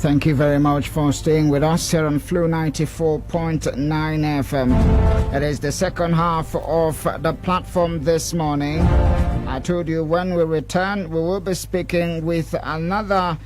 Thank you very much for staying with us here on Flu 94.9 FM. It is the second half of the platform this morning. I told you when we return, we will be speaking with another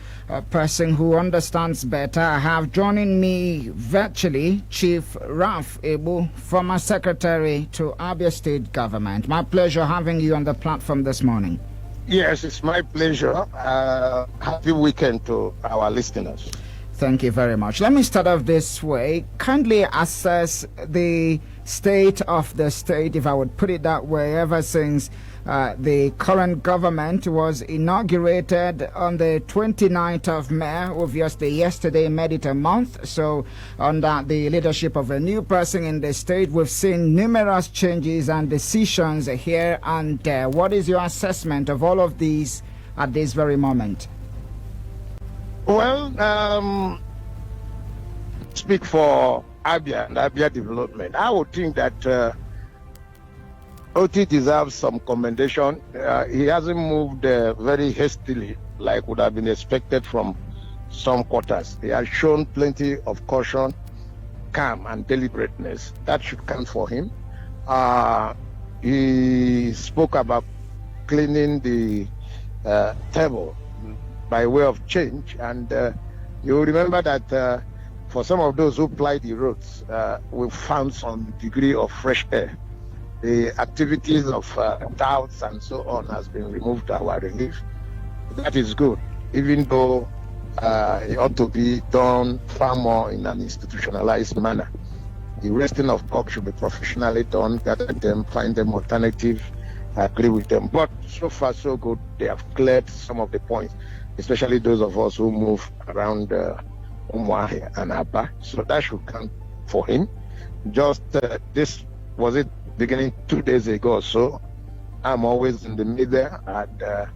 person who understands better. I have joining me virtually Chief Ralph Egbu, former Secretary to Abia State Government. My pleasure having you on the platform this morning. Yes, it's my pleasure. Happy weekend to our listeners. Thank you very much. Let me start off this way. Kindly assess the state of the state, if I would put it that way, ever since the current government was inaugurated on the 29th of May. Obviously, yesterday made it a month. So, under the leadership of a new person in the state, we've seen numerous changes and decisions here and there. What is your assessment of all of these at this very moment? Well, speak for Abia and Abia development. I would think that OT deserves some commendation. He hasn't moved very hastily like would have been expected from some quarters. He has shown plenty of caution, calm, and deliberateness. That should count for him. He spoke about cleaning the table by way of change, and you remember that for some of those who ply the roads, we found some degree of fresh air. The activities of doubts and so on has been removed to our relief. That is good, even though it ought to be done far more in an institutionalized manner. The resting of bugs should be professionally done, gather them, find them alternative, agree with them. But so far so good, they have cleared some of the points, especially those of us who move around Oluoha and Aba. So that should count for him. Just this was it beginning 2 days ago or so. I'm always in the middle, and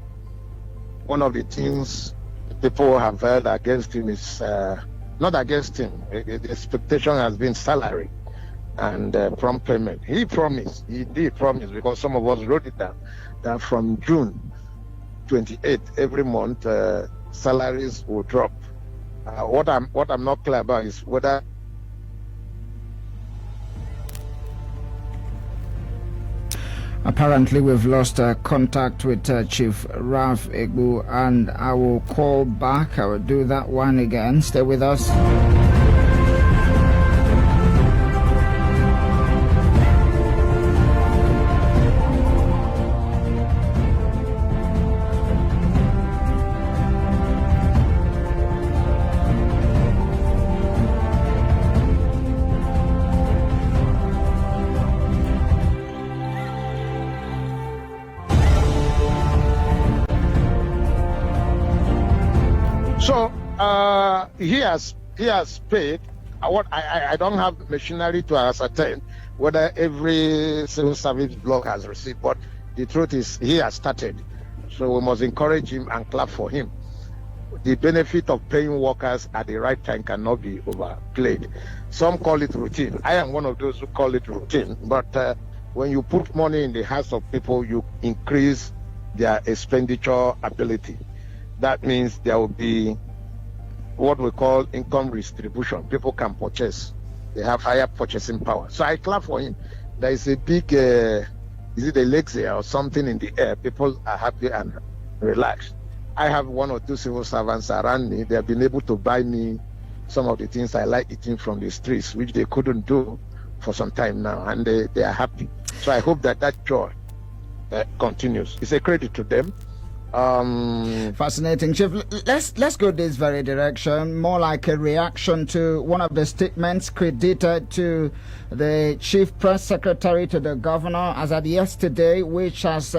one of the things people have heard against him is not against him. The expectation has been salary and prompt payment. He did promise, because some of us wrote it down, that from June 28th every month salaries will drop. What I'm not clear about is whether apparently we've lost contact with Chief Ralph Egbu, and I will call back. I will do that one again. Stay with us. so. He has paid. What I don't have machinery to ascertain whether every civil service block has received, but the truth is he has started. So we must encourage him and clap for him. The benefit of paying workers at the right time cannot be overplayed. Some call it routine. I am one of those who call it routine. But when you put money in the hands of people, you increase their expenditure ability. That means there will be what we call income distribution. People can purchase. They have higher purchasing power. So I clap for him. There is a big, is it Alexia or something in the air? People are happy and relaxed. I have one or two civil servants around me. They have been able to buy me some of the things I like eating from the streets, which they couldn't do for some time now, and they are happy. So I hope that joy continues. It's a credit to them. Fascinating, Chief. Let's go this very direction, more like a reaction to one of the statements credited to the Chief Press Secretary to the Governor as at yesterday, which has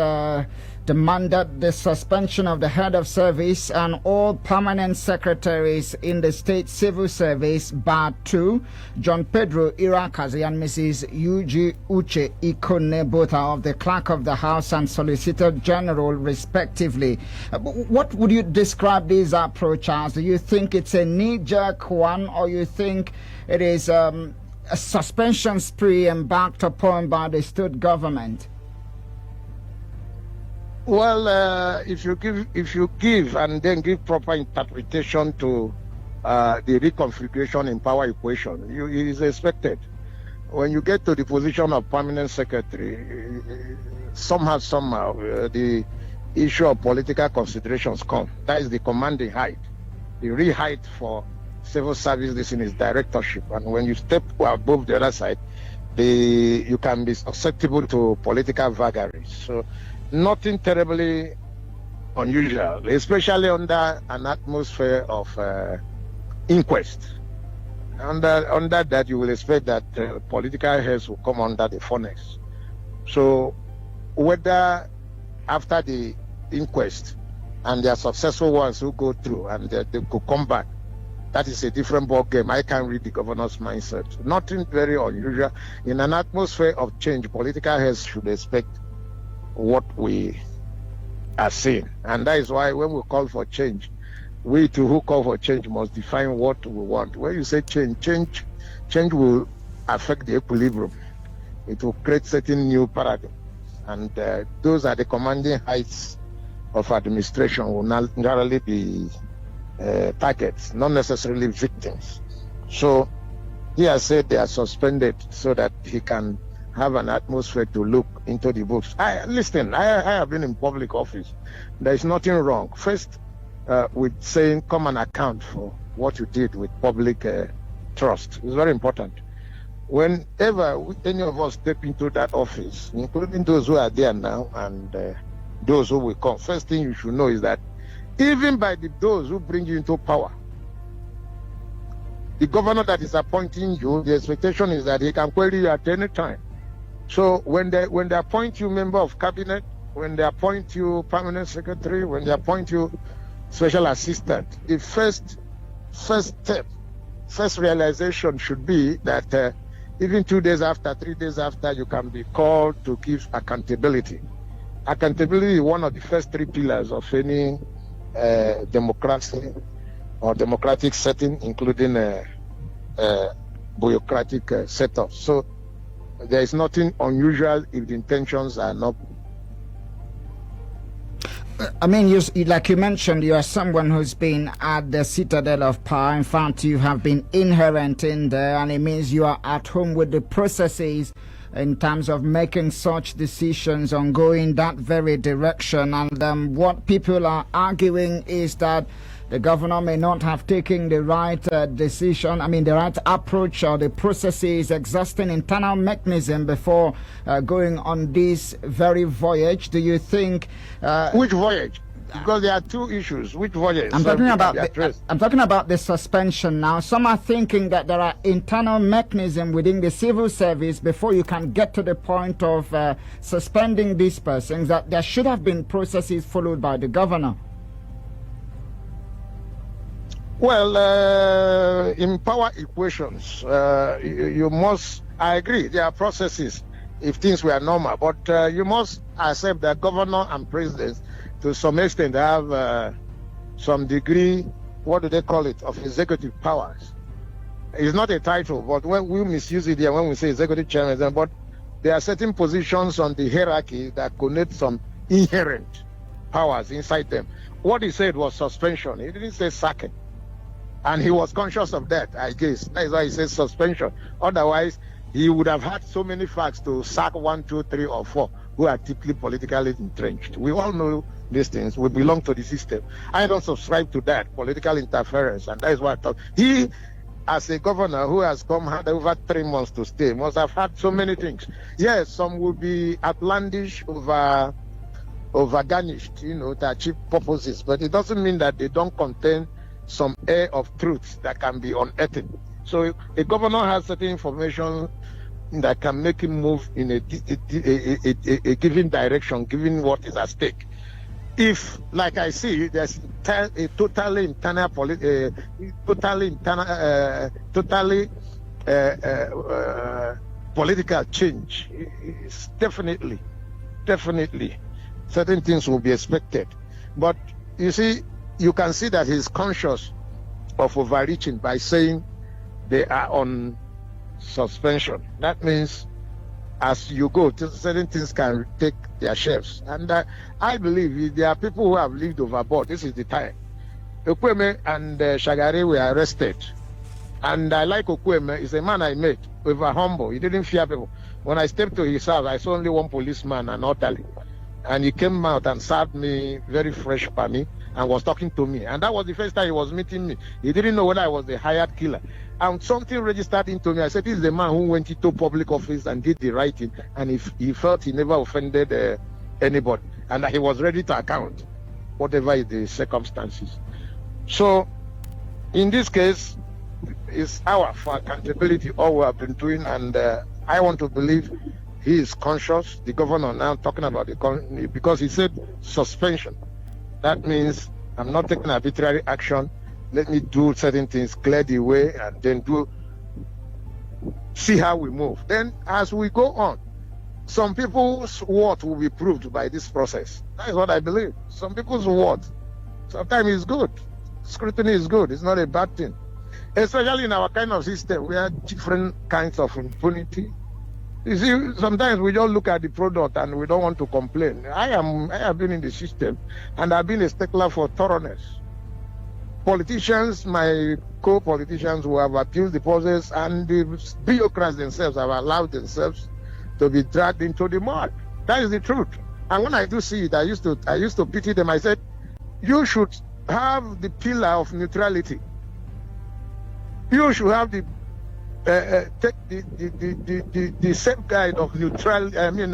demanded the suspension of the head of service and all permanent secretaries in the state civil service, bar 2, John Pedro Irakazi and Mrs. Uji Uche Ikone, both are of the Clerk of the House and Solicitor General, respectively. What would you describe this approach as? Do you think it's a knee-jerk one, or you think it is a suspension spree embarked upon by the state government? Well, if you give and then give proper interpretation to the reconfiguration in power equation. It is expected. When you get to the position of permanent secretary, somehow, the issue of political considerations come. That is the commanding height. The real height for civil service, this in is directorship. And when you step above the other side, you can be susceptible to political vagaries. So nothing terribly unusual, especially under an atmosphere of inquest. Under that, you will expect that political heads will come under the furnace. So whether after the inquest and there are successful ones who go through and they could come back, that is a different ball game. I can't read the governor's mindset. Nothing very unusual. In an atmosphere of change, political heads should expect what we are seeing. And that is why when we call for change, we too who call for change must define what we want. When you say change will affect the equilibrium. It will create certain new paradigms. And those are the commanding heights of administration will not generally be targets, not necessarily victims. So he has said they are suspended so that he can have an atmosphere to look into the books. I have been in public office. There is nothing wrong. First, with saying come and account for what you did with public trust. It's very important. Whenever any of us step into that office, including those who are there now and those who will come, first thing you should know is that even by those who bring you into power, the governor that is appointing you, the expectation is that he can query you at any time. So when they appoint you member of cabinet, when they appoint you permanent secretary, when they appoint you special assistant, the first step, first realization should be that even 2 days after, 3 days after, you can be called to give accountability. Accountability is one of the first three pillars of any democracy or democratic setting, including bureaucratic setup. So there is nothing unusual if the intentions are not. I mean, you, like you mentioned, you are someone who's been at the citadel of power. In fact, you have been inherent in there, and it means you are at home with the processes in terms of making such decisions on going that very direction. And what people are arguing is that the governor may not have taken the right decision, the right approach or the processes, exhausting internal mechanism before going on this very voyage. Do you think... Which voyage? Because there are two issues. Which voyage? I'm talking about the suspension now. Some are thinking that there are internal mechanisms within the civil service before you can get to the point of suspending these persons, that there should have been processes followed by the governor. Well, in power equations, you must, I agree, there are processes if things were normal, but you must accept that governor and president, to some extent, have some degree, what do they call it, of executive powers. It's not a title, but when we misuse it here, when we say executive chairman, but there are certain positions on the hierarchy that connect some inherent powers inside them. What he said was suspension. He didn't say sacking. And he was conscious of that, I guess. That is why he says suspension. Otherwise, he would have had so many facts to sack 1, 2, 3, or 4 who are deeply politically entrenched. We all know these things. We belong to the system. I don't subscribe to that, political interference, and that is why I thought he, as a governor who has had over 3 months to stay, must have had so many things. Yes, some will be outlandish, over garnished, to achieve purposes, but it doesn't mean that they don't contain some air of truth that can be unearthed. So a governor has certain information that can make him move in a given direction, given what is at stake. If, like I see, there's a totally political change, it's definitely certain things will be expected. But you see, you can see that he's conscious of overreaching by saying they are on suspension. That means as you go, certain things can take their shelves. And I believe if there are people who have lived overboard, this is the time. Okweme and Shagari were arrested. And I like Okweme. He's a man I met, over humble. He didn't fear people. When I stepped to his house, I saw only one policeman, an orderly. And he came out and served me very fresh pami and was talking to me. And that was the first time he was meeting me. He didn't know whether I was the hired killer. And something registered into me. I said, this is the man who went into public office and did the right thing. And he felt he never offended anybody. And that he was ready to account, whatever is the circumstances. So, in this case, it's our for accountability, all we have been doing. And I want to believe he is conscious. The governor now talking about the because he said suspension. That means I'm not taking arbitrary action. Let me do certain things, clear the way, and then see how we move. Then, as we go on, some people's word will be proved by this process. That is what I believe. Some people's word sometimes is good. Scrutiny is good. It's not a bad thing. Especially in our kind of system, we have different kinds of impunity. You see, sometimes we just look at the product and we don't want to complain. I have been in the system, and I've been a stickler for thoroughness. Politicians, my co-politicians who have abused the process, and the bureaucrats themselves have allowed themselves to be dragged into the mud. That is the truth. And when I do see it, I used to pity them. I said, you should have the pillar of neutrality. You should have the take the safeguard of neutrality. I mean,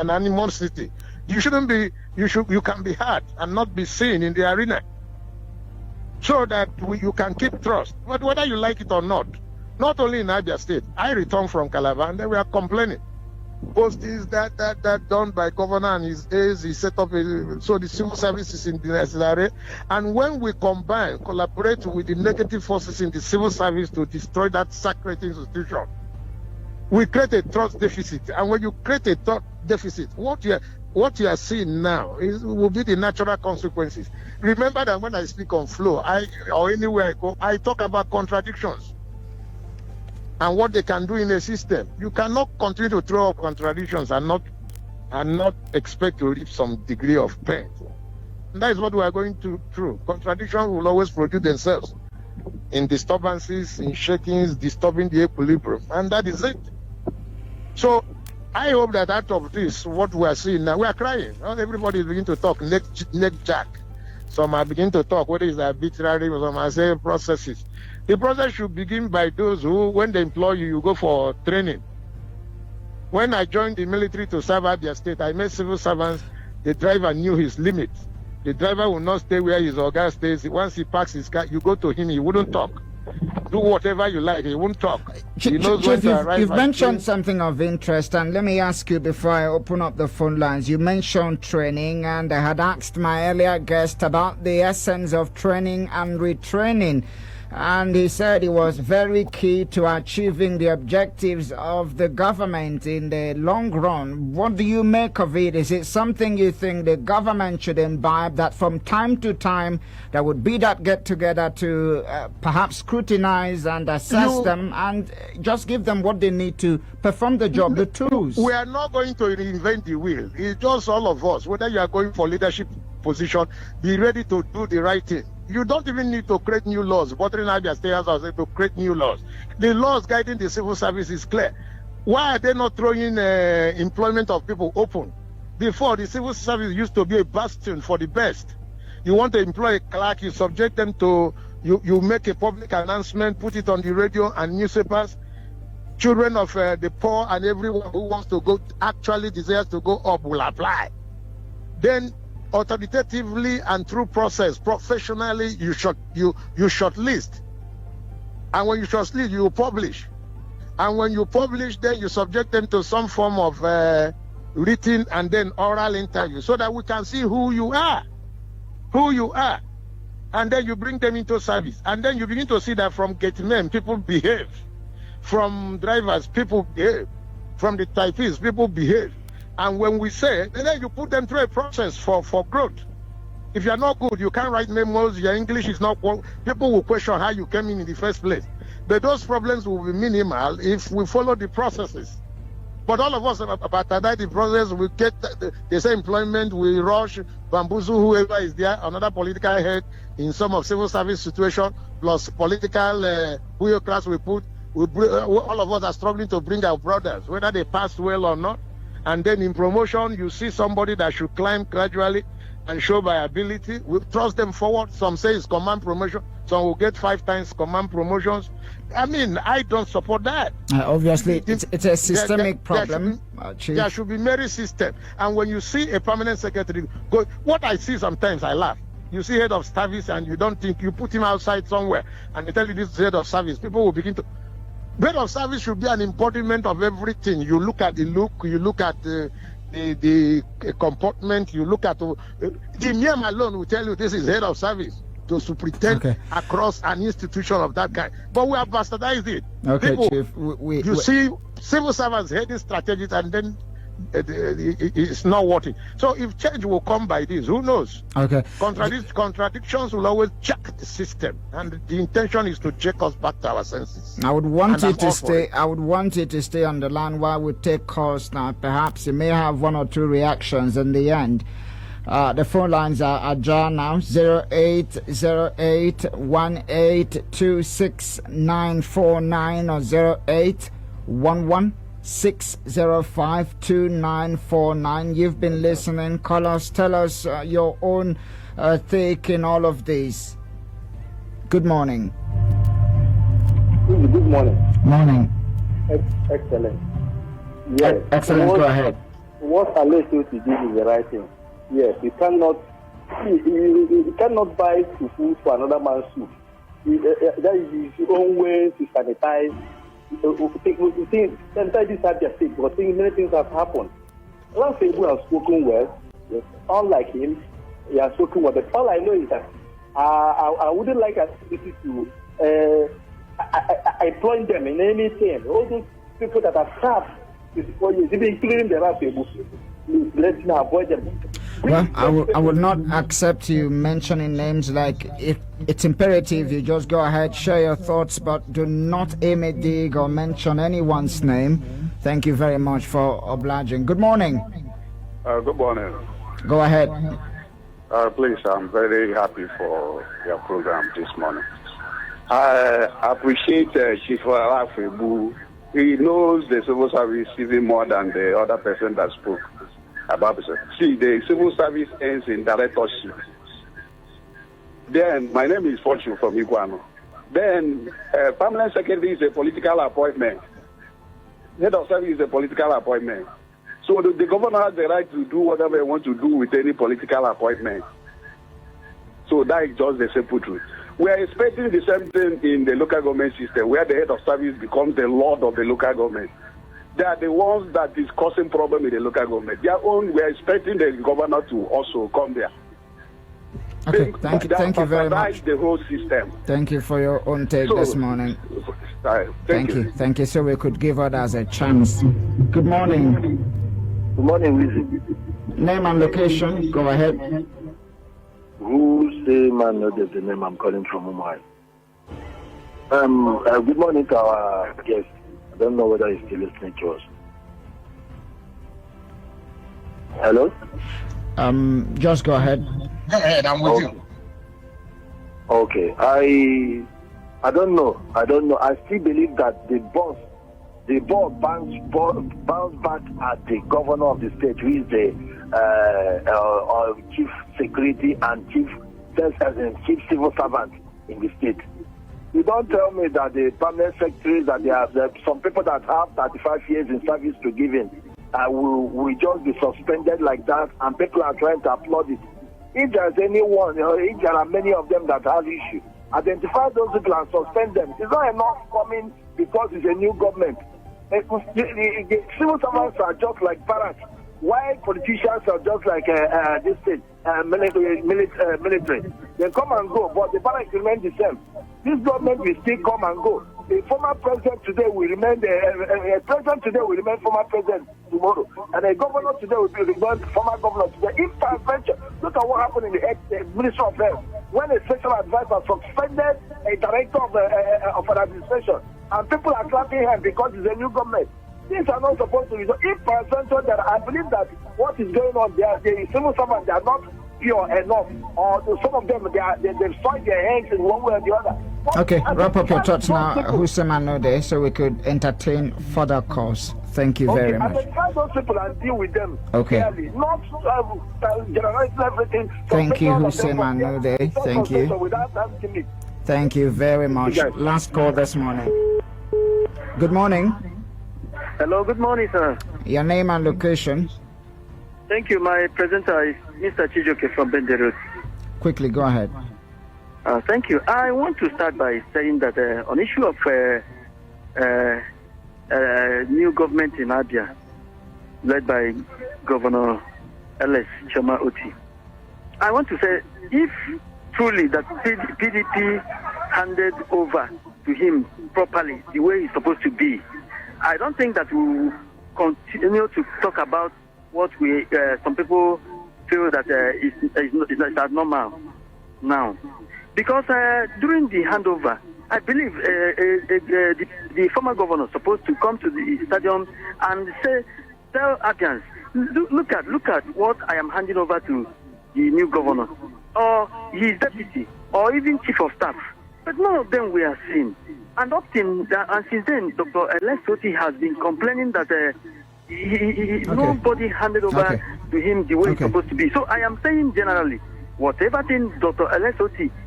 animosity. You shouldn't be. You can be hard and not be seen in the arena, so that you can keep trust. But whether you like it or not, not only in Abia State, I returned from Calabar and they were complaining. Postings that done by governor and his aides, he set up so the civil services in the necessary. And when we collaborate with the negative forces in the civil service to destroy that sacred institution, we create a trust deficit. And when you create a trust deficit, what you are seeing now will be the natural consequences. Remember that when I speak on flow, or anywhere I go, I talk about contradictions and what they can do in a system. You cannot continue to throw up contradictions and not expect to reach some degree of pain. And that is what we are going through. Contradictions will always produce themselves in disturbances, in shakings, disturbing the equilibrium, and that is it. So I hope that out of this, what we are seeing now, we are crying. Not everybody is beginning to talk neck jack. Some are beginning to talk whether it's arbitrary, some are saying processes. The process should begin by those who, when they employ you, you go for training. When I joined the military to serve Abia State, I met civil servants. The driver knew his limits. The driver will not stay where his organ stays. Once he parks his car, you go to him, he wouldn't talk. Do whatever you like, he won't talk. He knows when to arrive. You've mentioned something of interest, and let me ask you before I open up the phone lines. You mentioned training, and I had asked my earlier guest about the essence of training and retraining. And he said it was very key to achieving the objectives of the government in the long run. What do you make of it? Is it something you think the government should imbibe, that from time to time there would be that get-together to perhaps scrutinize and assess them and just give them what they need to perform the job, the tools? We are not going to reinvent the wheel. It's just all of us, whether you are going for leadership position, be ready to do the right thing. You don't even need to create new laws. Bordering Abia State House to create new laws. The laws guiding the civil service is clear. Why are they not throwing employment of people open? Before, the civil service used to be a bastion for the best. You want to employ a clerk, you subject them to, you make a public announcement, put it on the radio and newspapers. Children of the poor and everyone who wants to go, actually desires to go up, will apply. Then authoritatively and through process, professionally, you shortlist. And when you shortlist, you publish. And when you publish, then you subject them to some form of written and then oral interview, so that we can see who you are. And then you bring them into service. And then you begin to see that from gatemen, people behave. From drivers, people behave. From the typists, people behave. And when we say, then you put them through a process for growth. If you're not good, you can't write memos, your English is not well, people will question how you came in the first place. But those problems will be minimal if we follow the processes. But all of us, about the process, we get the same employment, we rush, bamboozle whoever is there, another political head in some of civil service situation, plus political bureaucrats all of us are struggling to bring our brothers, whether they pass well or not. And then in promotion, you see somebody that should climb gradually and show by ability. We thrust them forward. Some say it's command promotion. Some will get 5 times command promotions. I mean, I don't support that. Obviously, it's a systemic problem. There should be merit system. And when you see a permanent secretary go, what I see sometimes, I laugh. You see head of service and you don't think, you put him outside somewhere and they tell you this is head of service. People will begin to... Head of service should be an embodiment of everything. You look at the look, you look at the comportment, you look at the name alone will tell you this is head of service to superintend across an institution of that kind. But we have bastardized it. Okay, people, Chief. You see civil servants heading strategies and then it's not working. So if change will come by this, who knows? Okay. Contradictions will always check the system, and the intention is to check us back to our senses. I would want you to stay. I would want you to stay on the line while we take calls now. Perhaps you may have 1 or 2 reactions in the end. The phone lines are ajar now. 080818269949 or 0811-605-2949. You've been listening. Call us. Tell us your own take in all of this. Good morning. Good morning. Morning. Excellent. Yes. Excellent. Go ahead. What Alessio to do is the right thing. Yes, you cannot buy food for another man's soup. That is his own way to sanitize. Sanitize this at their state, but many things have happened. Last Egbu has spoken well. Yes. Unlike him, he has spoken well. But all I know is that I wouldn't like us to employ them in anything. All those people that have served for years, including the last Egbu, please let's now avoid them. Well, I would not accept you mentioning names. Like, it's imperative you just go ahead, share your thoughts, but do not aim a dig or mention anyone's name. Thank you very much for obliging. Good morning. Good morning. Go ahead. Please, I'm very happy for your program this morning. I appreciate Chief Egbu. He knows the civil service even more than the other person that spoke about it. See, the civil service ends in directorship. Then, my name is Fortune from Iguano. Then, Permanent Secretary is a political appointment. Head of service is a political appointment. So the governor has the right to do whatever he wants to do with any political appointment. So that is just the simple truth. We are expecting the same thing in the local government system, where the head of service becomes the lord of the local government. They are the ones that is causing problem in the local government. We are expecting the governor to also come there. Okay, thank you very much. The whole system. Thank you for your own take this morning. Thank you. Thank you. So we could give others a chance. Good morning. Good morning, Wizzy. Name and location. Go ahead. Who's the man? Not the name. I'm calling from Mumbai. Good morning to our guest. I don't know whether he's still listening to us. Hello? Just go ahead. Go ahead, I'm with you. Okay. I don't know. I still believe that the ball bounce back at the governor of the state, who is the chief security and chief civil servant in the state. You don't tell me that the permanent secretaries, that there are some people that have 35 years in service to give in, will just be suspended like that, and people are trying to applaud it. If there's anyone, if there are many of them that have issue, identify those people and suspend them. It's not enough coming because it's a new government. The civil servants are just like barracks. Why politicians are just like this thing, military. They come and go, but the barracks remain the same. This government will still come and go. The former president today will remain president today will remain former president tomorrow, and a governor today will remain former governor today. If peradventure, look at what happened in the Ministry of Health when a special advisor suspended a director of an administration, and people are clapping him because it's a new government. Things are not supposed to be. So if peradventure that I believe that what is going on there, the civil servants, they are not pure enough, or some of them they've signed their hands in one way or the other. Okay, wrap up your thoughts now, Hussein Anode, so we could entertain further calls. Thank you very much. Identify those people and deal with them. Okay. Clearly, not generalizing everything. Thank you, Hussein Anode. Thank you. Thank you very much. Last call this morning. Good morning. Hello, good morning, sir. Your name and location. Thank you. My presenter is Mr. Chijoke from Benderot. Quickly, go ahead. Thank you. I want to start by saying that on issue of new government in Abia, led by Governor L.S. Choma Oti, I want to say if truly that PDP handed over to him properly the way it's supposed to be, I don't think that we will continue to talk about what we some people feel that is abnormal now. Because during the handover, I believe the former governor is supposed to come to the stadium and tell Abians, look at what I am handing over to the new governor, or his deputy, or even chief of staff. But none of them were seen. And since then, Dr. L.S. has been complaining that nobody handed over to him the way it's supposed to be. So I am saying generally, whatever thing Dr. L.S.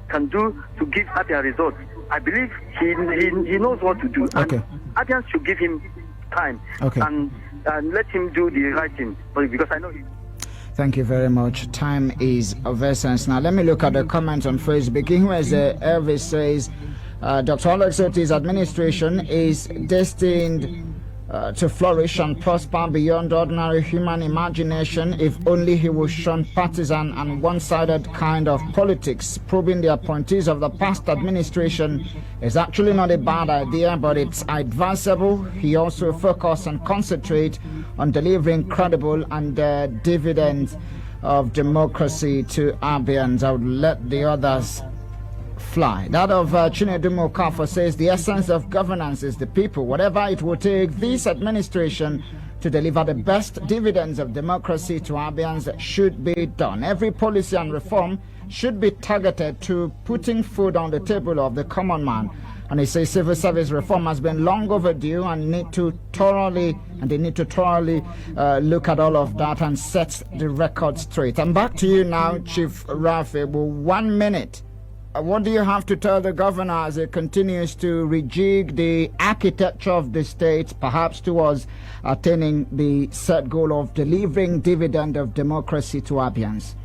can do to give Abia results, I believe he knows what to do. And Abians should give him time and let him do the right thing. Because I know he... Thank you very much. Time is of essence. Now, let me look at the comments on Facebook. Here is Elvis says, Dr. Alex Oti's administration is destined to flourish and prosper beyond ordinary human imagination if only he will shun partisan and one-sided kind of politics. Probing the appointees of the past administration is actually not a bad idea, but it's advisable he also focus and concentrate on delivering credible and dividends of democracy to Abians. I would let the others fly. That of Chinedu Mokafo says the essence of governance is the people. Whatever it will take this administration to deliver the best dividends of democracy to Abians should be done. Every policy and reform should be targeted to putting food on the table of the common man. And he says civil service reform has been long overdue and they need to thoroughly look at all of that and set the record straight. I'm back to you now, Chief Rafe. 1 minute. What do you have to tell the governor as he continues to rejig the architecture of the state, perhaps towards attaining the set goal of delivering dividend of democracy to Abians?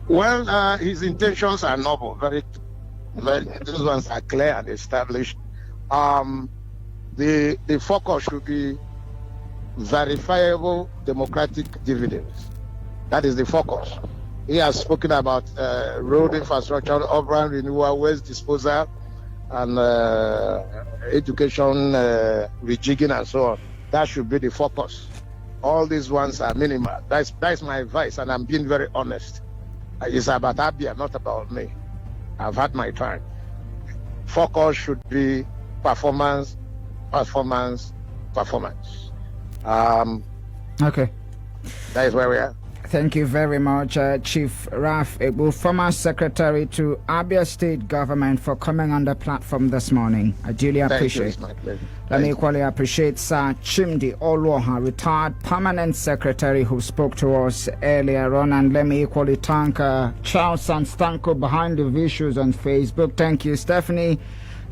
Well, his intentions are noble. Those ones are clear and established. The focus should be verifiable democratic dividends. That is the focus. He has spoken about road infrastructure, urban renewal, waste disposal, and education rejigging and so on. That should be the focus. All these ones are minimal. That's my advice, and I'm being very honest. It's about Abia, not about me. I've had my time. Focus should be performance. Okay. That is where we are. Thank you very much, Chief Raf Egbu, former Secretary to Abia State Government, for coming on the platform this morning. I duly appreciate it. Let me equally appreciate Sir Chimdi Oluoha, retired Permanent Secretary, who spoke to us earlier on. And let me equally thank Charles and Stanko behind the visuals on Facebook. Thank you, Stephanie.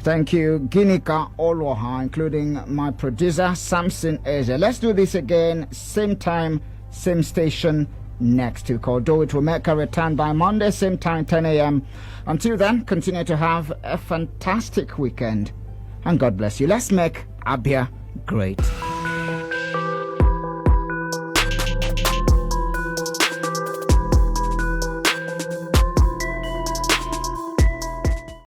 Thank you, Ginika Oluoha, including my producer, Samson Eze. Let's do this again, same time, same station, next week, although it will make a return by Monday, same time, 10 a.m. Until then, continue to have a fantastic weekend, and God bless you. Let's make Abia great.